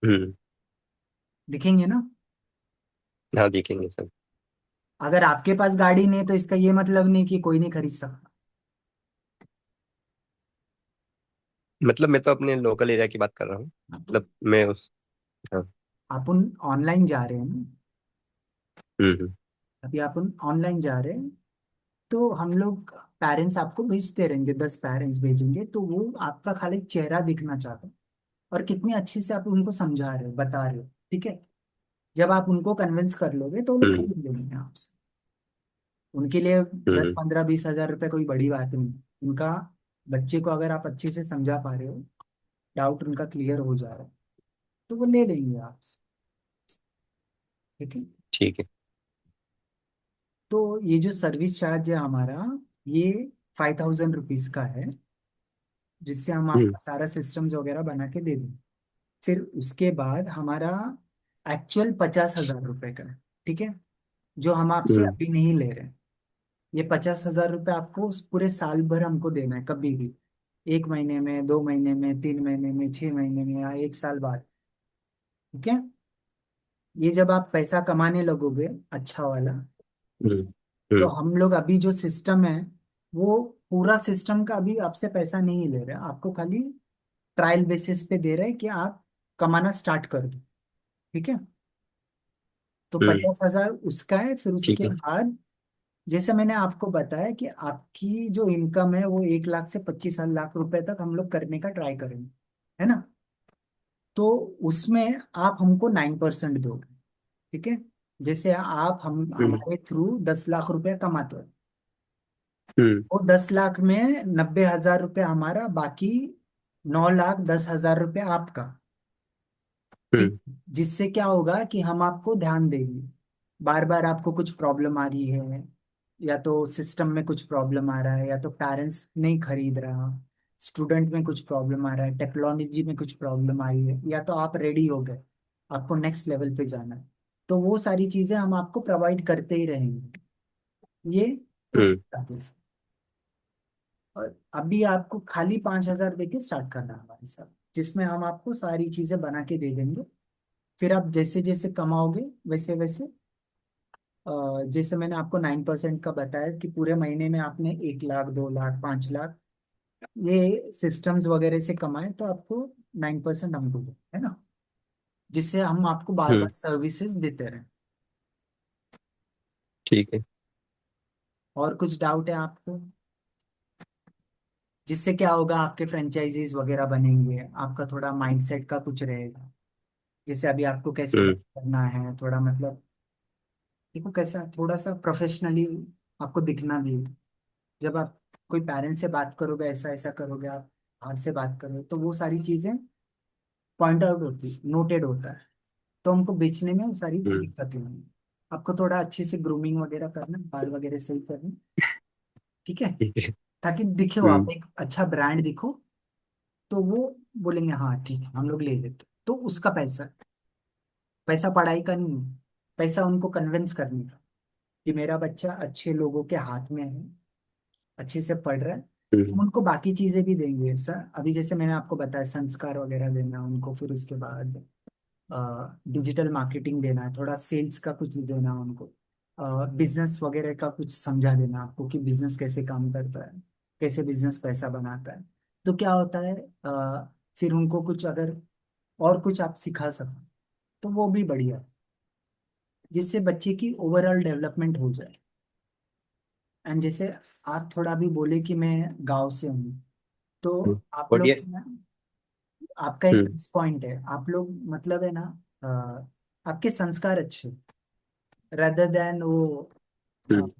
हम्म। दिखेंगे ना? हाँ दिखेंगे सब। अगर आपके पास गाड़ी नहीं है तो इसका ये मतलब नहीं कि कोई नहीं खरीद सकता। मतलब मैं तो अपने लोकल एरिया की बात कर रहा हूँ। हाँ, तो मतलब मैं उस। हाँ। अपन ऑनलाइन जा रहे हैं ना। हम्म। अभी अपन ऑनलाइन जा रहे हैं, तो हम लोग पेरेंट्स आपको भेजते रहेंगे, 10 पेरेंट्स भेजेंगे, तो वो आपका खाली चेहरा दिखना चाहता है और कितनी अच्छे से आप उनको समझा रहे हो, बता रहे हो। ठीक है? जब आप उनको कन्विंस कर लोगे तो वो लोग हम्म। खरीद लेंगे आपसे। उनके लिए दस हम्म। पंद्रह 20 हजार रुपए कोई बड़ी बात नहीं। उनका बच्चे को अगर आप अच्छे से समझा पा रहे हो, डाउट उनका क्लियर हो जा रहा है, तो वो ले लेंगे आपसे। ठीक है? ठीक है। तो ये जो सर्विस चार्ज है हमारा, ये 5,000 रुपीज का है, जिससे हम हम्म। आपका सारा सिस्टम्स वगैरह बना के दे दें। फिर उसके बाद हमारा एक्चुअल 50,000 रुपए का है। ठीक है? जो हम आपसे हम्म। अभी नहीं ले रहे हैं। ये 50,000 रुपये आपको उस पूरे साल भर हमको देना है, कभी भी। 1 महीने में, 2 महीने में, 3 महीने में, 6 महीने में, या 1 साल बाद। ठीक है? ये जब आप पैसा कमाने लगोगे अच्छा वाला, हम्म। तो हम्म। हम लोग अभी जो सिस्टम है, वो पूरा सिस्टम का अभी आपसे पैसा नहीं ले रहे, आपको खाली ट्रायल बेसिस पे दे रहे हैं कि आप कमाना स्टार्ट कर दो। ठीक है? तो हम्म। 50,000 उसका है। फिर ठीक उसके है। बाद, जैसे मैंने आपको बताया कि आपकी जो इनकम है वो 1 लाख से 25 लाख रुपए तक हम लोग करने का ट्राई करेंगे। है ना? तो उसमें आप हमको 9% दोगे। ठीक है? जैसे आप हम हम्म। हमारे थ्रू 10 लाख रुपए कमाते हो, हम्म। वो 10 लाख में 90,000 रुपये हमारा, बाकी 9,10,000 रुपये आपका। ठीक? हम्म। जिससे क्या होगा कि हम आपको ध्यान देंगे। बार बार आपको कुछ प्रॉब्लम आ रही है, या तो सिस्टम में कुछ प्रॉब्लम आ रहा है, या तो पेरेंट्स नहीं खरीद रहा, स्टूडेंट में कुछ प्रॉब्लम आ रहा है, टेक्नोलॉजी में कुछ प्रॉब्लम आई है, या तो आप रेडी हो गए, आपको नेक्स्ट लेवल पे जाना है, तो वो सारी चीजें हम आपको प्रोवाइड करते ही रहेंगे। ये उस हम्म। पैकेज। और अभी आपको खाली 5,000 देके स्टार्ट करना है हमारे साथ, जिसमें हम आपको सारी चीजें बना के दे देंगे। फिर आप जैसे जैसे कमाओगे वैसे वैसे, जैसे मैंने आपको 9% का बताया कि पूरे महीने में आपने 1 लाख, 2 लाख, 5 लाख ये सिस्टम्स वगैरह से कमाए, तो आपको 9% हमको दो, है ना? जिससे हम आपको बार बार हम्म। सर्विसेज देते रहें। ठीक है। और कुछ डाउट है आपको? जिससे क्या होगा, आपके फ्रेंचाइजीज वगैरह बनेंगे, आपका थोड़ा माइंडसेट का कुछ रहेगा। जैसे अभी आपको कैसे हम्म। करना है, थोड़ा मतलब देखो कैसा, थोड़ा सा प्रोफेशनली आपको दिखना भी है। जब आप कोई पेरेंट्स से बात करोगे, ऐसा ऐसा करोगे, आप बाहर से बात करोगे, तो वो सारी चीजें पॉइंट आउट होती, नोटेड होता है। तो हमको बेचने में वो सारी हम्म। दिक्कतें होंगी। आपको थोड़ा अच्छे से ग्रूमिंग वगैरह करना, बाल वगैरह सही करना। ठीक है? ठीक है। ताकि दिखे हो, आप हम्म। एक अच्छा ब्रांड दिखो, तो वो बोलेंगे हाँ ठीक है हम लोग ले लेते, तो उसका पैसा। पैसा पढ़ाई का नहीं है, पैसा उनको कन्विंस करने का कि मेरा बच्चा अच्छे लोगों के हाथ में है, अच्छे से पढ़ रहा है। हम हम्म। उनको बाकी चीजें भी देंगे सर, अभी जैसे मैंने आपको बताया, संस्कार वगैरह देना उनको, फिर उसके बाद डिजिटल मार्केटिंग देना है, थोड़ा सेल्स का कुछ देना उनको, बिजनेस वगैरह का कुछ समझा देना आपको कि बिजनेस कैसे काम करता है, कैसे बिजनेस पैसा बनाता है। तो क्या होता है, फिर उनको कुछ अगर और कुछ आप सिखा सको, तो वो भी बढ़िया है, जिससे बच्चे की ओवरऑल डेवलपमेंट हो जाए। एंड जैसे आप थोड़ा भी बोले कि मैं गांव से हूँ, तो हम्म। आप और लोग ये क्या, आपका एक हम्म प्लस पॉइंट है, आप लोग मतलब है ना, आपके संस्कार अच्छे, rather देन वो हम्म।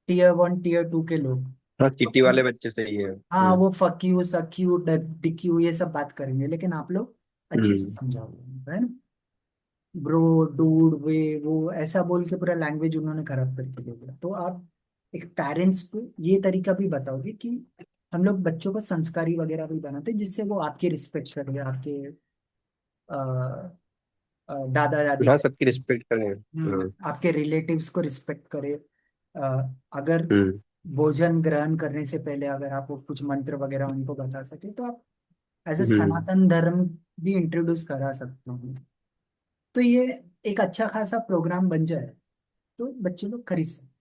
टीयर 1 टीयर 2 के लोग। हाँ, तो चिट्टी वाले बच्चे सही है। हाँ, हम्म वो फक यू सक यू डिक यू ये सब बात करेंगे, लेकिन आप लोग अच्छे से हम्म समझाओगे, है ना। ब्रो, डूड, वे, वो ऐसा बोल के पूरा लैंग्वेज उन्होंने खराब करके दे दिया। तो आप एक पेरेंट्स को ये तरीका भी बताओगे कि हम लोग बच्चों को संस्कारी वगैरह भी बनाते हैं, जिससे वो आपकी रिस्पेक्ट करे, आपके दादा दादी हाँ, का, सबकी रिस्पेक्ट करें। आपके रिलेटिव्स को रिस्पेक्ट करे। अगर हम्म भोजन ग्रहण करने से पहले अगर आप वो कुछ मंत्र वगैरह उनको बता सके, तो आप एज ए हम्म सनातन धर्म भी इंट्रोड्यूस करा सकते हो। तो ये एक अच्छा खासा प्रोग्राम बन जाए, तो बच्चे लोग खरीद सकते।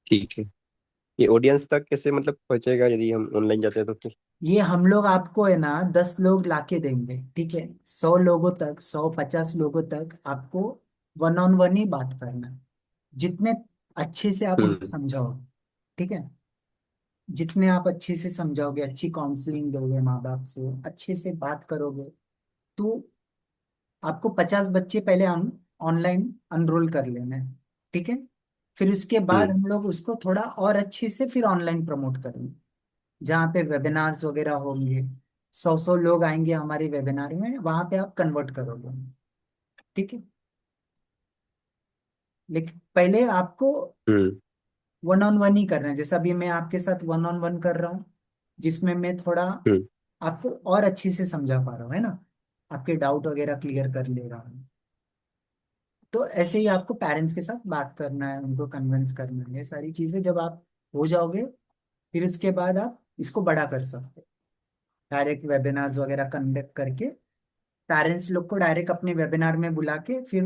ठीक है। ये ऑडियंस तक कैसे मतलब पहुंचेगा यदि हम ऑनलाइन जाते हैं तो फिर? ये हम लोग आपको है ना 10 लोग लाके देंगे, ठीक है। 100 लोगों तक, 150 लोगों तक आपको वन ऑन वन ही बात करना है। जितने अच्छे से आप उनको हम्म समझाओ, ठीक है, जितने आप अच्छे से समझाओगे, अच्छी काउंसलिंग दोगे, माँ बाप से अच्छे से बात करोगे, तो आपको 50 बच्चे पहले हम ऑनलाइन अनरोल कर लेना है, ठीक है। फिर उसके बाद हम्म हम लोग उसको थोड़ा और अच्छे से फिर ऑनलाइन प्रमोट करेंगे, जहाँ पे वेबिनार्स वगैरह होंगे। 100 100 लोग आएंगे हमारे वेबिनार में, वहां पे आप कन्वर्ट करोगे, ठीक है। लेकिन पहले आपको हम्म वन ऑन वन ही करना है, जैसा अभी मैं आपके साथ वन ऑन वन कर रहा हूँ, जिसमें मैं थोड़ा हम्म आपको और अच्छे से समझा पा रहा हूँ, है ना, आपके डाउट वगैरह क्लियर कर ले रहा हूँ। तो ऐसे ही आपको पेरेंट्स के साथ बात करना है, उनको कन्विंस करना है, ये सारी चीजें जब आप हो जाओगे, फिर उसके बाद आप इसको बड़ा कर सकते हो, डायरेक्ट वेबिनार्स वगैरह कंडक्ट करके पेरेंट्स लोग को डायरेक्ट अपने वेबिनार में बुला के फिर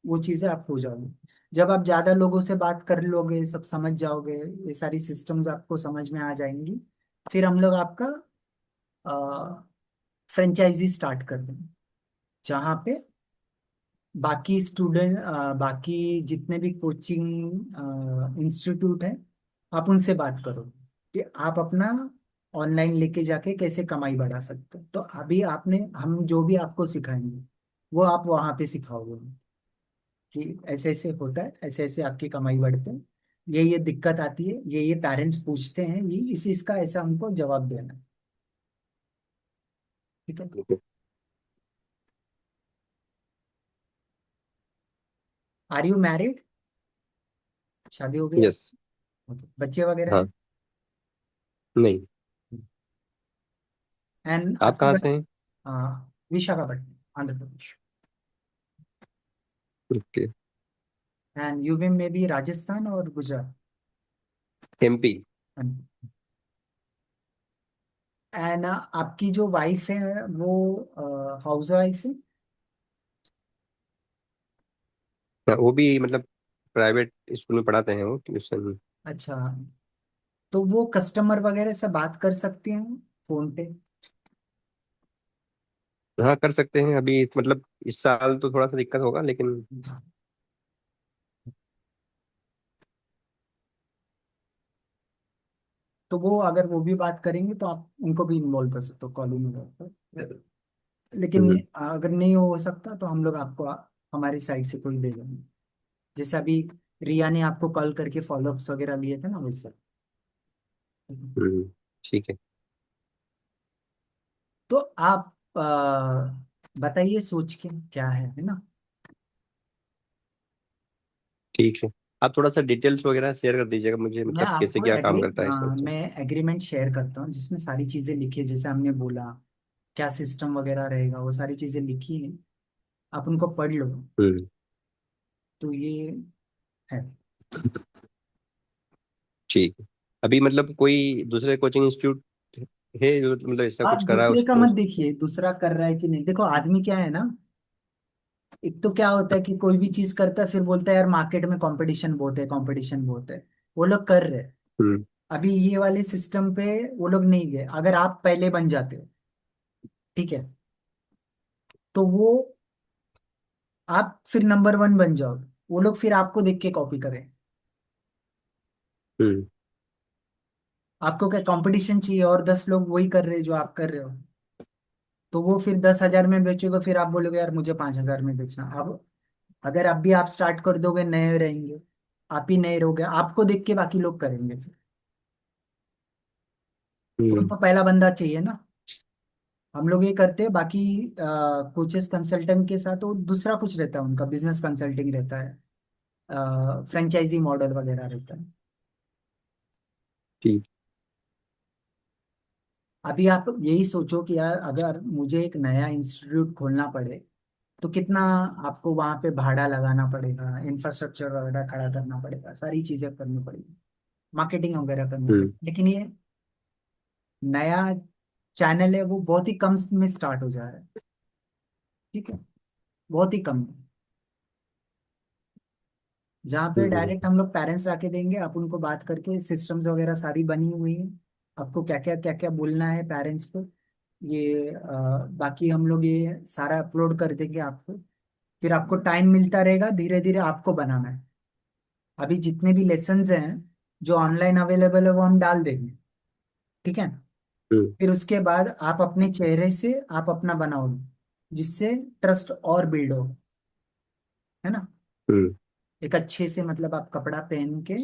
वो चीजें आप हो जाओगे। जब आप ज्यादा लोगों से बात कर लोगे, सब समझ जाओगे, ये सारी सिस्टम्स आपको समझ में आ जाएंगी, फिर हम लोग आपका फ्रेंचाइजी स्टार्ट कर देंगे, जहाँ पे बाकी स्टूडेंट, बाकी जितने भी कोचिंग इंस्टीट्यूट है, आप उनसे बात करो कि आप अपना ऑनलाइन लेके जाके कैसे कमाई बढ़ा सकते हो। तो अभी आपने, हम जो भी आपको सिखाएंगे वो आप वहाँ पे सिखाओगे कि ऐसे ऐसे होता है, ऐसे ऐसे आपकी कमाई बढ़ते हैं, ये दिक्कत आती है, ये पेरेंट्स पूछते हैं, ये इस इसका ऐसा हमको जवाब देना है, ठीक है। आर यू मैरिड, शादी हो गया? यस। Okay. बच्चे वगैरह हैं? हाँ। नहीं। एंड आप आपकी कहाँ से हैं? Visakhapatnam, Andhra Pradesh. Okay. And you में भी राजस्थान और गुजरात। एमपी। एंड आपकी जो वाइफ है वो हाउस वाइफ है? वो भी मतलब प्राइवेट स्कूल में पढ़ाते हैं, वो ट्यूशन। अच्छा, तो वो कस्टमर वगैरह से बात कर सकती हैं फोन पे? हाँ, कर सकते हैं। अभी मतलब इस साल तो थोड़ा सा दिक्कत होगा, लेकिन तो वो अगर वो भी बात करेंगे तो आप उनको भी इन्वॉल्व कर सकते हो कॉलिंग में। लेकिन हम्म अगर नहीं हो सकता तो हम लोग आपको हमारी साइड से कोई दे देंगे, जैसे अभी रिया ने आपको कॉल करके फॉलोअप्स वगैरह लिए थे ना, वैसे। हम्म, ठीक है। तो आप बताइए सोच के क्या है ना। ठीक है। आप थोड़ा सा डिटेल्स वगैरह शेयर कर दीजिएगा मुझे, मैं मतलब कैसे आपको क्या काम करता है सब तो। मैं एग्रीमेंट शेयर करता हूँ, जिसमें सारी चीजें लिखी है, जैसे हमने बोला क्या सिस्टम वगैरह रहेगा, वो सारी चीजें लिखी है, आप उनको पढ़ लो। हम्म तो ये है। ठीक है। अभी मतलब कोई दूसरे कोचिंग इंस्टीट्यूट है जो मतलब ऐसा आप कुछ कर रहा है दूसरे का उसको? मत देखिए, दूसरा कर रहा है कि नहीं, देखो आदमी क्या है ना, एक तो क्या होता है कि कोई भी चीज करता है फिर बोलता है यार मार्केट में कंपटीशन बहुत है, कंपटीशन बहुत है। वो लोग कर रहे हैं, हम्म अभी ये वाले सिस्टम पे वो लोग नहीं गए। अगर आप पहले बन जाते हो, ठीक है, तो वो आप फिर नंबर 1 बन जाओगे, वो लोग फिर आपको देख के कॉपी करें। हम्म। आपको क्या कंपटीशन चाहिए और 10 लोग वही कर रहे हैं जो आप कर रहे हो, तो वो फिर 10,000 में बेचोगे, फिर आप बोलोगे यार मुझे 5,000 में बेचना। अब अगर अब भी आप स्टार्ट कर दोगे, नए रहेंगे, आप ही नए रहोगे, आपको देख के बाकी लोग करेंगे फिर। कोई हम्म। तो पहला बंदा चाहिए ना। हम लोग ये करते हैं, बाकी कोचेस कंसल्टेंट के साथ वो दूसरा कुछ रहता है, उनका बिजनेस कंसल्टिंग रहता है, फ्रेंचाइजी मॉडल वगैरह रहता है। ठीक। अभी आप यही सोचो कि यार अगर मुझे एक नया इंस्टीट्यूट खोलना पड़े तो कितना आपको वहां पे भाड़ा लगाना पड़ेगा, इंफ्रास्ट्रक्चर वगैरह खड़ा करना पड़ेगा, सारी चीजें करनी पड़ेगी, मार्केटिंग वगैरह करनी हम्म। पड़ेगी। लेकिन ये नया चैनल है, वो बहुत ही कम में स्टार्ट हो जा रहा है। ठीक है, बहुत ही कम में। जहाँ पे हम्म। डायरेक्ट हम लोग पेरेंट्स लाके देंगे, आप उनको बात करके, सिस्टम्स वगैरह सारी बनी हुई है, आपको क्या क्या बोलना है पेरेंट्स को, ये बाकी हम लोग ये सारा अपलोड कर देंगे आपको। फिर आपको टाइम मिलता रहेगा, धीरे धीरे आपको बनाना है। अभी जितने भी लेसन्स हैं जो ऑनलाइन अवेलेबल है वो हम डाल देंगे। ठीक है, हम्म। फिर उसके बाद आप अपने चेहरे से आप अपना बनाओगे, जिससे ट्रस्ट और बिल्ड हो, है ना। हम्म। एक अच्छे से, मतलब आप कपड़ा पहन के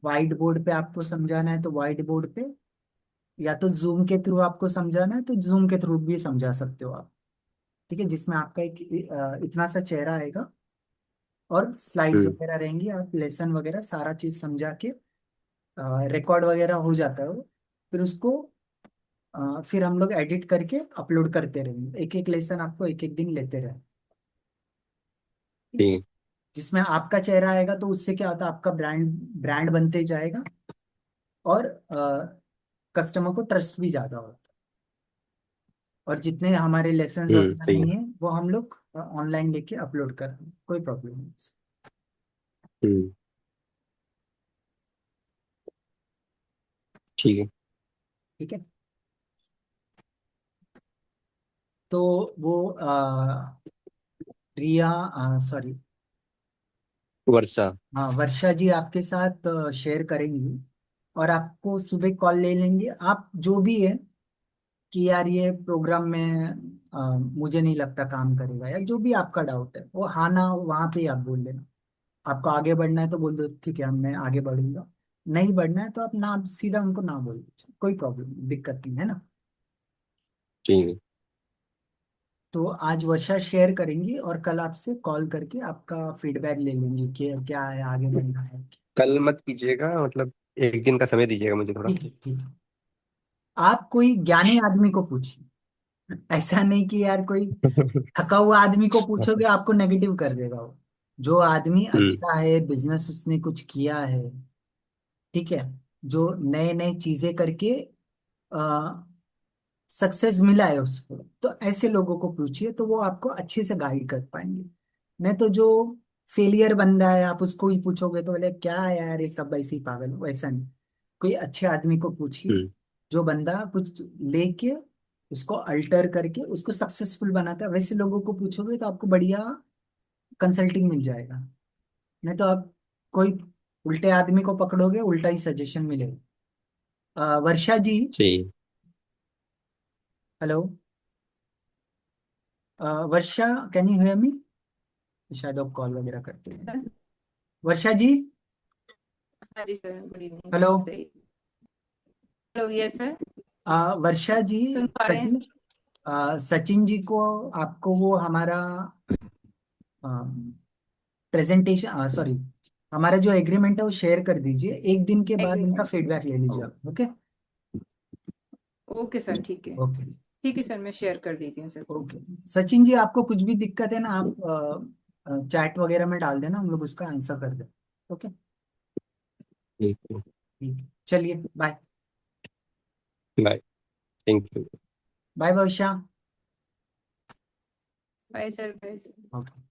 वाइट बोर्ड पे आपको समझाना है तो वाइट बोर्ड पे, या तो जूम के थ्रू आपको समझाना है तो जूम के थ्रू भी समझा सकते हो आप। ठीक है, जिसमें आपका एक इतना सा चेहरा आएगा और स्लाइड्स हम्म। वगैरह रहेंगी, आप लेसन वगैरह सारा चीज समझा के रिकॉर्ड वगैरह हो जाता है वो। फिर उसको फिर हम लोग एडिट करके अपलोड करते रहेंगे, एक एक लेसन आपको एक एक दिन लेते रहे। ठीक। जिसमें आपका चेहरा आएगा तो उससे क्या होता है, आपका ब्रांड ब्रांड बनते जाएगा, और कस्टमर को ट्रस्ट भी ज्यादा होता है। और जितने हमारे लेसन्स वगैरह सही है। नहीं है वो हम लोग ऑनलाइन लेके अपलोड कर रहे हैं, कोई प्रॉब्लम नहीं। हम्म। ठीक है। ठीक है, तो वो रिया, सॉरी, वर्षा। हाँ वर्षा जी आपके साथ शेयर करेंगी, और आपको सुबह कॉल ले लेंगे, आप जो भी है कि यार ये प्रोग्राम में मुझे नहीं लगता काम करेगा, या जो भी आपका डाउट है वो हाँ ना वहाँ पे ही आप बोल देना। आपको आगे बढ़ना है तो बोल दो ठीक है, मैं आगे बढ़ूंगा। नहीं बढ़ना है तो आप ना, सीधा उनको ना बोल दीजिए, कोई प्रॉब्लम नहीं, दिक्कत नहीं है ना। ठीक है। तो आज वर्षा शेयर करेंगी और कल आपसे कॉल करके आपका फीडबैक ले लेंगी कि क्या है, आगे बढ़ना है। कल मत कीजिएगा, मतलब एक दिन का समय दीजिएगा मुझे थोड़ा। ठीक है, ठीक है। आप कोई ज्ञानी आदमी को पूछिए, ऐसा नहीं कि यार कोई थका हुआ आदमी को पूछोगे आपको नेगेटिव कर देगा वो। जो आदमी हम्म। अच्छा है, बिजनेस उसने कुछ किया है, ठीक है, जो नए नए चीजें करके सक्सेस मिला है उसको, तो ऐसे लोगों को पूछिए तो वो आपको अच्छे से गाइड कर पाएंगे। नहीं तो जो फेलियर बंदा है आप उसको ही पूछोगे तो बोले क्या है यार ये सब ऐसे ही पागल हो, ऐसा नहीं। कोई अच्छे आदमी को पूछिए, हम्म। जो बंदा कुछ लेके उसको अल्टर करके उसको सक्सेसफुल बनाता है, वैसे लोगों को पूछोगे तो आपको बढ़िया कंसल्टिंग मिल जाएगा। नहीं तो आप कोई उल्टे आदमी को पकड़ोगे, उल्टा ही सजेशन मिलेगा। वर्षा जी, सही। Hello, Varsha, can you hear me? शायद आप कॉल वगैरह करते हैं। सर। वर्षा जी, हाँ जी सर, गुड इवनिंग, हेलो, बताइए। Hello, yes sir. Varsha ji, सुन पा रहे सचिन, हैं। सचिन जी को, आपको वो हमारा प्रेजेंटेशन, सॉरी, हमारा जो एग्रीमेंट है वो शेयर कर दीजिए, एक दिन के बाद उनका एग्रीमेंट। फीडबैक ले लीजिए आप, ओके। ओके सर, ठीक है। ओके, ठीक है सर, मैं शेयर कर देती हूँ सर। ओके। सचिन जी आपको कुछ भी दिक्कत है ना, आप चैट वगैरह में डाल देना, हम लोग उसका आंसर कर दें। ओके, ठीक है। ठीक है, चलिए bye. Bye. Thank you. Bye Varsha. Bye sir, bye sir. Okay.